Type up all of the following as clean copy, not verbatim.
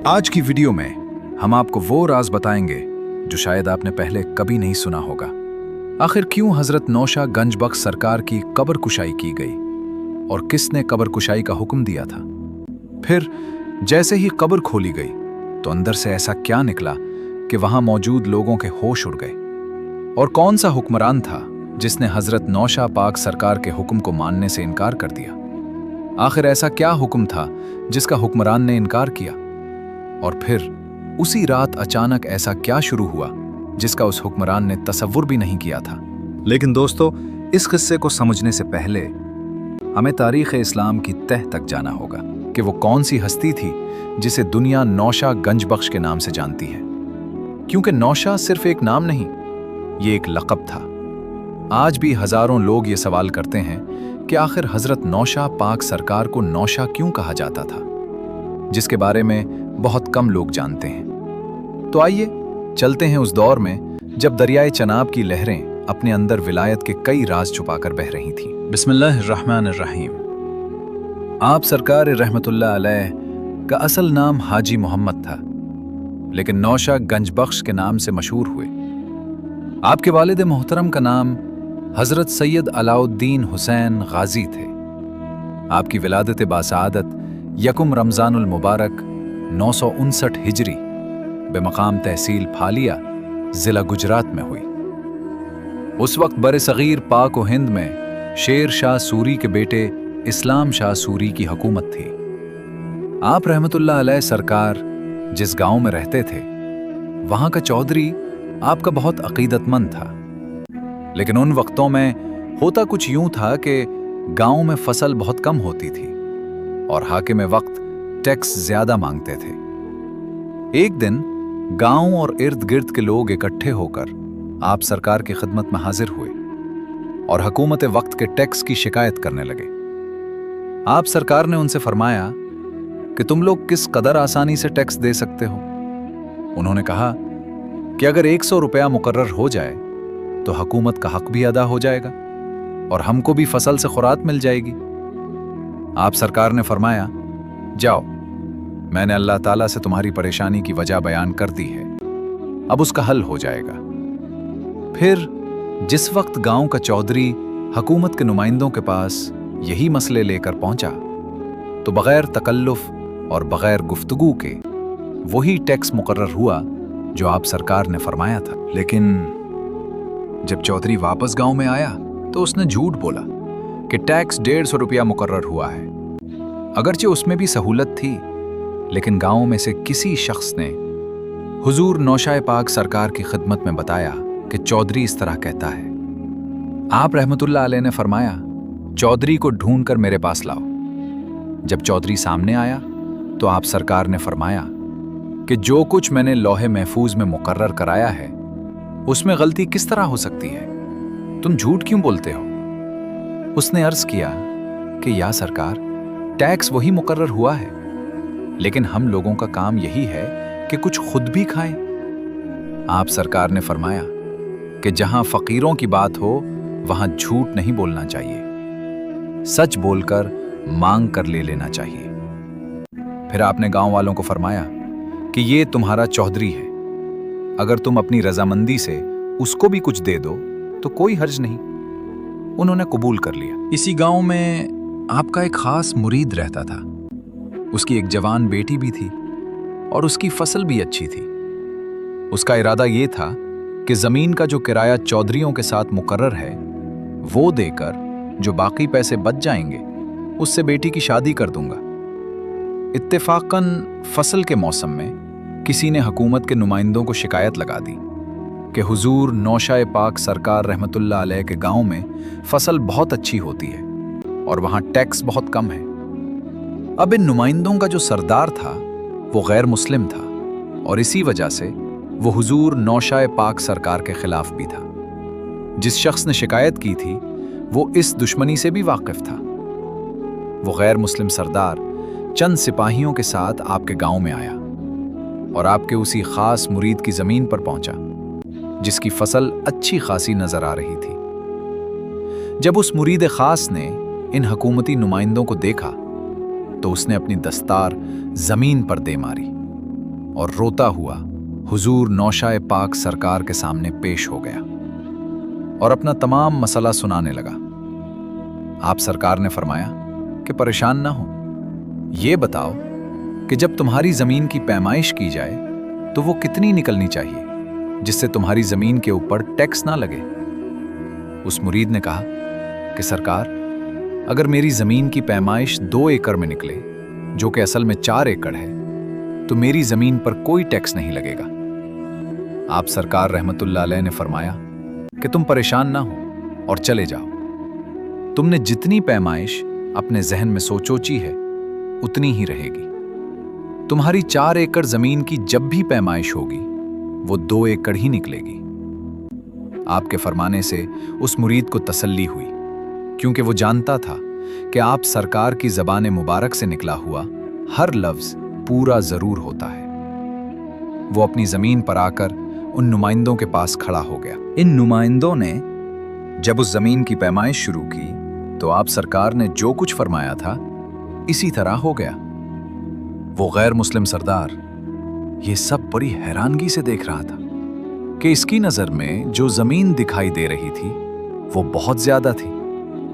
आज की वीडियो में हम आपको वो राज बताएंगे जो शायद आपने पहले कभी नहीं सुना होगा। आखिर क्यों हजरत नौशाह गंज बख्श सरकार की कब्र कुशाई की गई और किसने कब्र कुशाई का हुक्म दिया था। फिर जैसे ही कब्र खोली गई तो अंदर से ऐसा क्या निकला कि वहां मौजूद लोगों के होश उड़ गए। और कौन सा हुक्मरान था जिसने हजरत नौशाह पाक सरकार के हुक्म को मानने से इनकार कर दिया। आखिर ऐसा क्या हुक्म था जिसका हुक्मरान ने इनकार किया। और फिर उसी रात अचानक ऐसा क्या शुरू हुआ जिसका उस हुक्मरान ने तसव्वुर भी नहीं किया था। लेकिन दोस्तों, इस किस्से को समझने से पहले हमें तारीख़ इस्लाम की तह तक जाना होगा कि वो कौन सी हस्ती थी जिसे दुनिया नौशाह गंज बख्श के नाम से जानती है। क्योंकि नौशाह सिर्फ एक नाम नहीं, ये एक लक़ब था। आज भी हजारों लोग ये सवाल करते हैं कि आखिर हजरत नौशाह पाक सरकार को नौशाह क्यों कहा जाता था, जिसके बारे में बहुत कम लोग जानते हैं। तो आइए चलते हैं उस दौर में जब दरियाए चनाब की लहरें अपने अंदर विलायत के कई राज छुपाकर बह रही थीं। बिस्मिल्लाहिर्रहमानिर्रहीम। आप सरकार रहमतुल्लाह अलैह का असल नाम हाजी मोहम्मद था, लेकिन नौशाह गंज बख्श के नाम से मशहूर हुए। आपके वालिद मोहतरम का नाम हजरत सैयद अलाउद्दीन हुसैन गाजी थे। आपकी विलादत बासआदत यकुम रमज़ानुल मुबारक 959 हिजरी बेमकाम तहसील फालिया ज़िला गुजरात में हुई। उस वक्त बर सग़ीर पाक व हिंद में शेर शाह सूरी के बेटे इस्लाम शाह सूरी की हुकूमत थी। आप रहमतुल्लाह अलैह सरकार जिस गांव में रहते थे, वहां का चौधरी आपका बहुत अकीदतमंद था। लेकिन उन वक्तों में होता कुछ यूं था कि गांव में फसल बहुत कम होती थी और हाकिम वक्त टैक्स ज्यादा मांगते थे। एक दिन गांव और इर्द गिर्द के लोग इकट्ठे होकर आप सरकार की खिदमत में हाजिर हुए और हुकूमत वक्त के टैक्स की शिकायत करने लगे। आप सरकार ने उनसे फरमाया कि तुम लोग किस कदर आसानी से टैक्स दे सकते हो। उन्होंने कहा कि अगर 100 रुपया मुकर्रर हो जाए तो हुकूमत का हक भी अदा हो जाएगा और हमको भी फसल से खुरात मिल जाएगी। आप सरकार ने फरमाया, जाओ, मैंने अल्लाह ताला से तुम्हारी परेशानी की वजह बयान कर दी है, अब उसका हल हो जाएगा। फिर जिस वक्त गांव का चौधरी हुकूमत के नुमाइंदों के पास यही मसले लेकर पहुंचा तो बगैर तकल्लुफ और बगैर गुफ्तगू के वही टैक्स मुकर्रर हुआ जो आप सरकार ने फरमाया था। लेकिन जब चौधरी वापस गांव में आया तो उसने झूठ बोला कि टैक्स 150 रुपया मुकर्रर हुआ है। अगरचे उसमें भी सहूलत थी, लेकिन गांव में से किसी शख्स ने हुजूर नौशाह पाक सरकार की खिदमत में बताया कि चौधरी इस तरह कहता है। आप रहमतुल्लाह अलैह ने फरमाया, चौधरी को ढूंढ कर मेरे पास लाओ। जब चौधरी सामने आया तो आप सरकार ने फरमाया कि जो कुछ मैंने लौहे महफूज में मुकर्रर कराया है उसमें गलती किस तरह हो सकती है, तुम झूठ क्यों बोलते हो। उसने अर्ज किया कि या सरकार, टैक्स वही मुकर्रर हुआ है, लेकिन हम लोगों का काम यही है कि कुछ खुद भी खाएं। आप सरकार ने फरमाया कि जहां फकीरों की बात हो वहां झूठ नहीं बोलना चाहिए, सच बोलकर मांग कर ले लेना चाहिए। फिर आपने गांव वालों को फरमाया कि ये तुम्हारा चौधरी है, अगर तुम अपनी रजामंदी से उसको भी कुछ दे दो तो कोई हर्ज नहीं। उन्होंने कबूल कर लिया। इसी गांव में आपका एक खास मुरीद रहता था। उसकी एक जवान बेटी भी थी और उसकी फसल भी अच्छी थी। उसका इरादा ये था कि जमीन का जो किराया चौधरियों के साथ मुकर्रर है वो देकर जो बाकी पैसे बच जाएंगे उससे बेटी की शादी कर दूंगा। इत्तेफाकन फसल के मौसम में किसी ने हुकूमत के नुमाइंदों को शिकायत लगा दी कि हुजूर नौशाह पाक सरकार रहमतुल्लाह अलैह के गांव में फसल बहुत अच्छी होती है और वहां टैक्स बहुत कम है। अब इन नुमाइंदों का जो सरदार था वो गैर मुस्लिम था और इसी वजह से वो हुजूर नौशाह पाक सरकार के खिलाफ भी था। जिस शख्स ने शिकायत की थी वो इस दुश्मनी से भी वाकिफ था। वो गैर मुस्लिम सरदार चंद सिपाहियों के साथ आपके गांव में आया और आपके उसी खास मुरीद की जमीन पर पहुंचा जिसकी फसल अच्छी खासी नजर आ रही थी। जब उस मुरीद खास ने इन हुकूमती नुमाइंदों को देखा तो उसने अपनी दस्तार जमीन पर दे मारी और रोता हुआ हुजूर नौशाए पाक सरकार के सामने पेश हो गया और अपना तमाम मसला सुनाने लगा। आप सरकार ने फरमाया कि परेशान ना हो, ये बताओ कि जब तुम्हारी जमीन की पैमाइश की जाए तो वो कितनी निकलनी चाहिए जिससे तुम्हारी जमीन के ऊपर टैक्स ना लगे। उस मुरीद ने कहा कि सरकार, अगर मेरी जमीन की पैमाइश 2 एकड़ में निकले जो कि असल में 4 एकड़ है तो मेरी जमीन पर कोई टैक्स नहीं लगेगा। आप सरकार रहमतुल्लाह अलैह ने फरमाया कि तुम परेशान ना हो और चले जाओ। तुमने जितनी पैमाइश अपने जहन में सोची है उतनी ही रहेगी। तुम्हारी 4 एकड़ जमीन की जब भी पैमाइश होगी वो 2 एकड़ ही निकलेगी। आपके फरमाने से उस मुरीद को तसल्ली हुई, क्योंकि वो जानता था कि आप सरकार की ज़बान मुबारक से निकला हुआ हर लफ्ज़ पूरा ज़रूर होता है। वो अपनी ज़मीन पर आकर उन नुमाइंदों के पास खड़ा हो गया। इन नुमाइंदों ने जब उस ज़मीन की पैमाइश शुरू की तो आप सरकार ने जो कुछ फरमाया था इसी तरह हो गया। वो गैर मुस्लिम सरदार ये सब बड़ी हैरानगी से देख रहा था कि इसकी नज़र में जो ज़मीन दिखाई दे रही थी वो बहुत ज़्यादा थी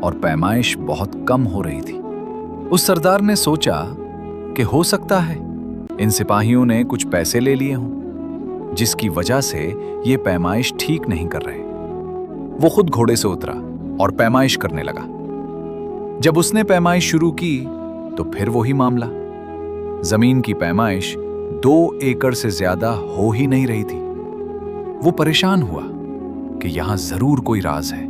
और पैमाइश बहुत कम हो रही थी। उस सरदार ने सोचा कि हो सकता है इन सिपाहियों ने कुछ पैसे ले लिए हों जिसकी वजह से ये पैमाइश ठीक नहीं कर रहे। वो खुद घोड़े से उतरा और पैमाइश करने लगा। जब उसने पैमाइश शुरू की तो फिर वही मामला, जमीन की पैमाइश 2 एकड़ से ज्यादा हो ही नहीं रही थी। वो परेशान हुआ कि यहां जरूर कोई राज है।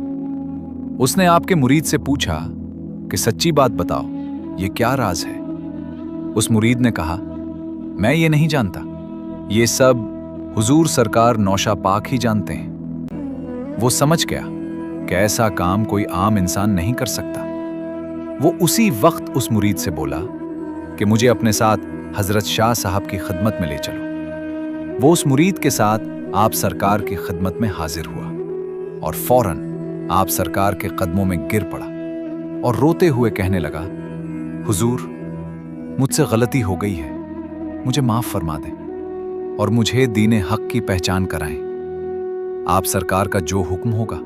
उसने आपके मुरीद से पूछा कि सच्ची बात बताओ, ये क्या राज है? उस मुरीद ने कहा, मैं ये नहीं जानता, ये सब हुजूर सरकार नौशा पाक ही जानते हैं। वो समझ गया कि ऐसा काम कोई आम इंसान नहीं कर सकता। वो उसी वक्त उस मुरीद से बोला कि मुझे अपने साथ हजरत शाह साहब की खिदमत में ले चलो। वो उस मुरीद के साथ आप सरकार की खिदमत में हाजिर हुआ और फौरन आप सरकार के कदमों में गिर पड़ा और रोते हुए कहने लगा, हुजूर, मुझसे गलती हो गई है, मुझे माफ फरमा दें और मुझे दीने हक की पहचान कराएं। आप सरकार का जो हुक्म होगा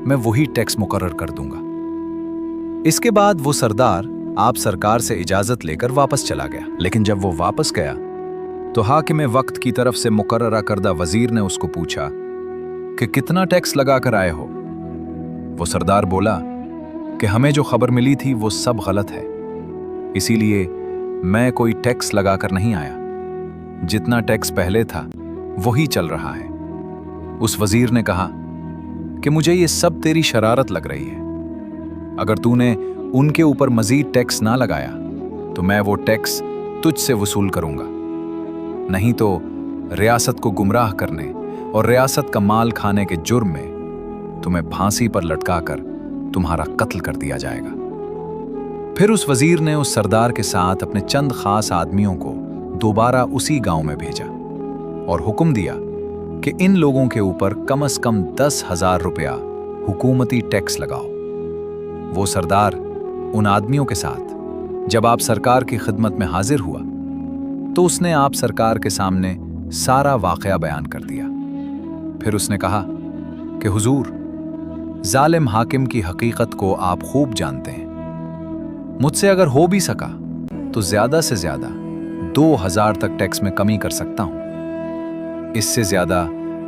मैं वही टैक्स मुकर्रर कर दूंगा। इसके बाद वो सरदार आप सरकार से इजाजत लेकर वापस चला गया। लेकिन जब वो वापस गया तो हाकिम वक्त की तरफ से मुकर्ररा करदा वजीर ने उसको पूछा कि कितना टैक्स लगा कर आए हो? वो सरदार बोला कि हमें जो खबर मिली थी वो सब गलत है, इसीलिए मैं कोई टैक्स लगाकर नहीं आया। जितना टैक्स पहले था वही चल रहा है। उस वजीर ने कहा कि मुझे ये सब तेरी शरारत लग रही है। अगर तूने उनके ऊपर मजीद टैक्स ना लगाया तो मैं वो टैक्स तुझसे वसूल करूंगा, नहीं तो रियासत को गुमराह करने और रियासत का माल खाने के जुर्म में तुम्हें फांसी पर लटकाकर तुम्हारा कत्ल कर दिया जाएगा। फिर उस वजीर ने उस सरदार के साथ अपने चंद खास आदमियों को दोबारा उसी गांव में भेजा और हुक्म दिया कि इन लोगों के ऊपर कम से कम 10,000 रुपया हुकूमती टैक्स लगाओ। वो सरदार उन आदमियों के साथ जब आप सरकार की खिदमत में हाजिर हुआ तो उसने आप सरकार के सामने सारा वाकया बयान कर दिया। फिर उसने कहा कि हुजूर, जालिम हाकिम की हकीकत को आप खूब जानते हैं। मुझसे अगर हो भी सका तो ज्यादा से ज्यादा 2,000 तक टैक्स में कमी कर सकता हूं, इससे ज्यादा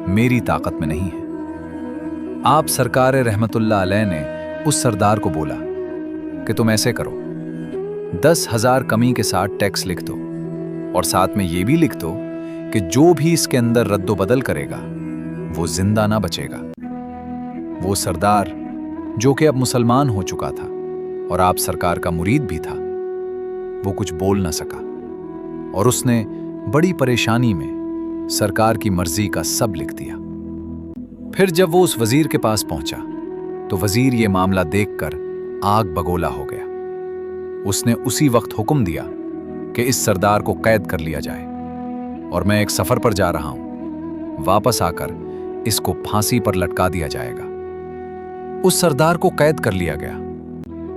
मेरी ताकत में नहीं है। आप सरकार रहमतुल्लाह अलैह ने उस सरदार को बोला कि तुम ऐसे करो, 10,000 कमी के साथ टैक्स लिख दो और साथ में ये भी लिख दो कि जो भी इसके अंदर रद्दो बदल करेगा वो जिंदा ना बचेगा। वो सरदार जो कि अब मुसलमान हो चुका था और आप सरकार का मुरीद भी था, वो कुछ बोल ना सका और उसने बड़ी परेशानी में सरकार की मर्जी का सब लिख दिया। फिर जब वो उस वजीर के पास पहुंचा तो वजीर ये मामला देखकर आग बगोला हो गया। उसने उसी वक्त हुक्म दिया कि इस सरदार को कैद कर लिया जाए और मैं एक सफर पर जा रहा हूं, वापस आकर इसको फांसी पर लटका दिया जाएगा। उस सरदार को कैद कर लिया गया।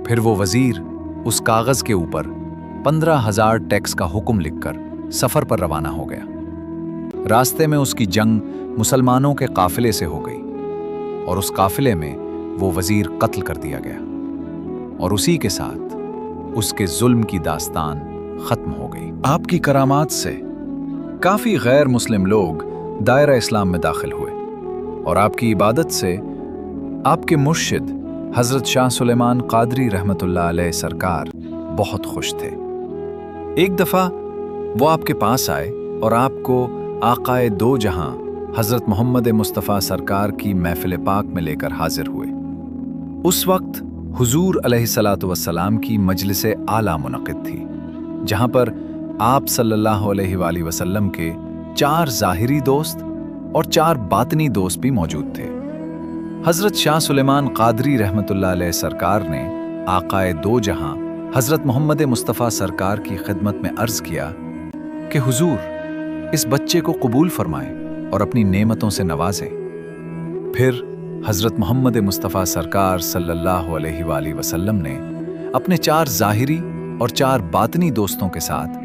फिर वो वजीर उस कागज के ऊपर 15,000 टैक्स का हुक्म लिखकर सफर पर रवाना हो गया। रास्ते में उसकी जंग मुसलमानों के काफिले से हो गई और उस काफिले में वो वजीर कत्ल कर दिया गया और उसी के साथ उसके जुल्म की दास्तान खत्म हो गई। आपकी करामात से काफी गैर मुस्लिम लोग दायरा इस्लाम में दाखिल हुए और आपकी इबादत से आपके मुर्शिद हजरत शाह सुलेमान कादरी रहमतुल्लाह अलैह सरकार बहुत खुश थे। एक दफा वो आपके पास आए और आपको आकाए दो जहां हजरत मोहम्मद मुस्तफ़ा सरकार की महफिल पाक में लेकर हाजिर हुए। उस वक्त हुजूर अलैहिस्सलातु वस्सलाम की मजलिस आला मुनक़िद थी, जहां पर आप सल्लल्लाहु अलैहि वसल्लम के 4 ज़ाहिरी दोस्त और 4 बातनी दोस्त भी मौजूद थे। हजरत शाह सुलेमान कादरी रहमतुल्लाह अलैह सरकार ने आकाए दो जहां हजरत मोहम्मद मुस्तफ़ा सरकार की खिदमत में अर्ज किया कि हुजूर इस बच्चे को कबूल फरमाएं और अपनी नेमतों से नवाजें। फिर हजरत मोहम्मद मुस्तफ़ा सरकार सल्लल्लाहु अलैहि वसल्लम ने अपने 4 ज़ाहिरी और 4 बातनी दोस्तों के साथ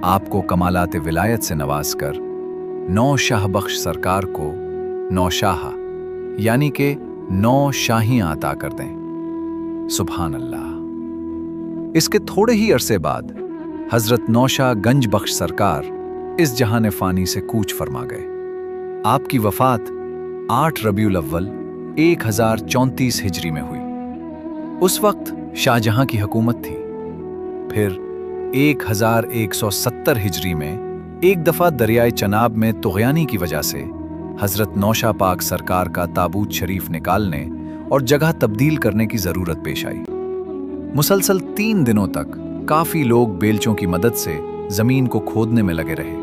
आपको कमालात विलायत से नवाजकर 9 शाह बख्श सरकार को 9 शाह यानी कि 9 शाहियां अता कर दें। सुभान अल्लाह। इसके थोड़े ही अरसे बाद हजरत नौशाह गंज बख्श सरकार इस जहान फानी से कूच फरमा गए। आपकी वफात 8 रबीउल अव्वल 1034 हिजरी में हुई। उस वक्त शाहजहां की हुकूमत थी। फिर 1170 हिजरी में एक दफा दरियाए चनाब में तुग़यानी की वजह से हजरत नौशाह पाक सरकार का ताबूत शरीफ निकालने और जगह तब्दील करने की जरूरत पेश आई। मुसलसल 3 दिनों तक काफी लोग बेलचों की मदद से जमीन को खोदने में लगे रहे,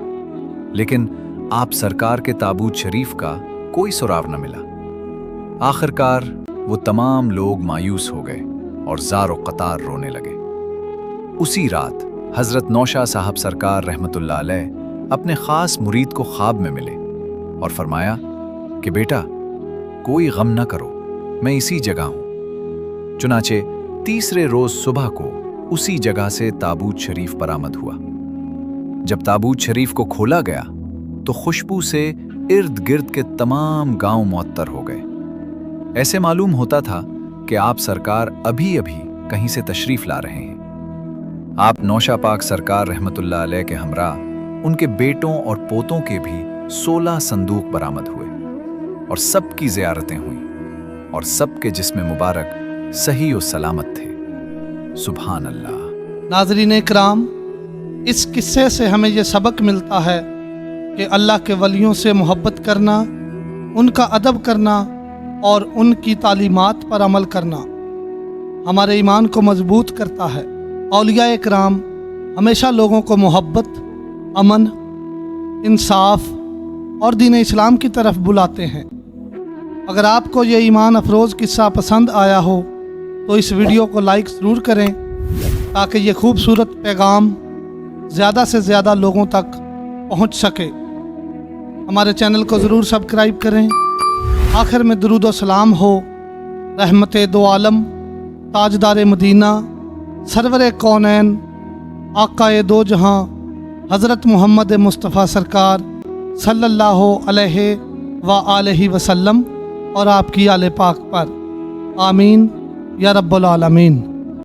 लेकिन आप सरकार के ताबूत शरीफ का कोई सुराग न मिला। आखिरकार वो तमाम लोग मायूस हो गए और ज़ारो क़तार रोने लगे। उसी रात हजरत नौशाह साहब सरकार रहमतुल्लाह अलैह अपने खास मुरीद को ख्वाब में मिले और फरमाया कि बेटा कोई गम न करो, मैं इसी जगह हूं। चुनाचे तीसरे रोज सुबह को उसी जगह से ताबूत शरीफ बरामद हुआ। जब ताबूत शरीफ को खोला गया तो खुशबू से इर्द गिर्द के तमाम गांव मुअत्तर हो गए। ऐसे मालूम होता था कि आप सरकार अभी अभी कहीं से तशरीफ ला रहे हैं। आप नौशाह पाक सरकार रहमतुल्लाह अलैह के हमरा उनके बेटों और पोतों के भी 16 संदूक बरामद हुए और सबकी ज़ियारतें हुई और सबके जिस्म मुबारक सही और सलामत थे। सुभान अल्लाह। नाज़रीन इकराम, इस किस्से से हमें यह सबक मिलता है कि अल्लाह के वलियों से मोहब्बत करना, उनका अदब करना और उनकी तालीमात पर अमल करना हमारे ईमान को मजबूत करता है। औलिया इकराम हमेशा लोगों को मोहब्बत, अमन, इंसाफ और दीन इस्लाम की तरफ बुलाते हैं। अगर आपको ये ईमान अफरोज़ किस्सा पसंद आया हो तो इस वीडियो को लाइक ज़रूर करें ताकि ये खूबसूरत पैगाम ज़्यादा से ज़्यादा लोगों तक पहुंच सके। हमारे चैनल को ज़रूर सब्सक्राइब करें। आखिर में दुरूद व सलाम हो रहमते दो आलम, ताजदार मदीना, सरवर कौनैन, आकाए दो जहां हज़रत मोहम्मद मुस्तफ़ा सरकार सल्लल्लाहु अलैहि व आलिहि वसल्लम और आपकी आले पाक पर। आमीन या रब्बुल आलमीन।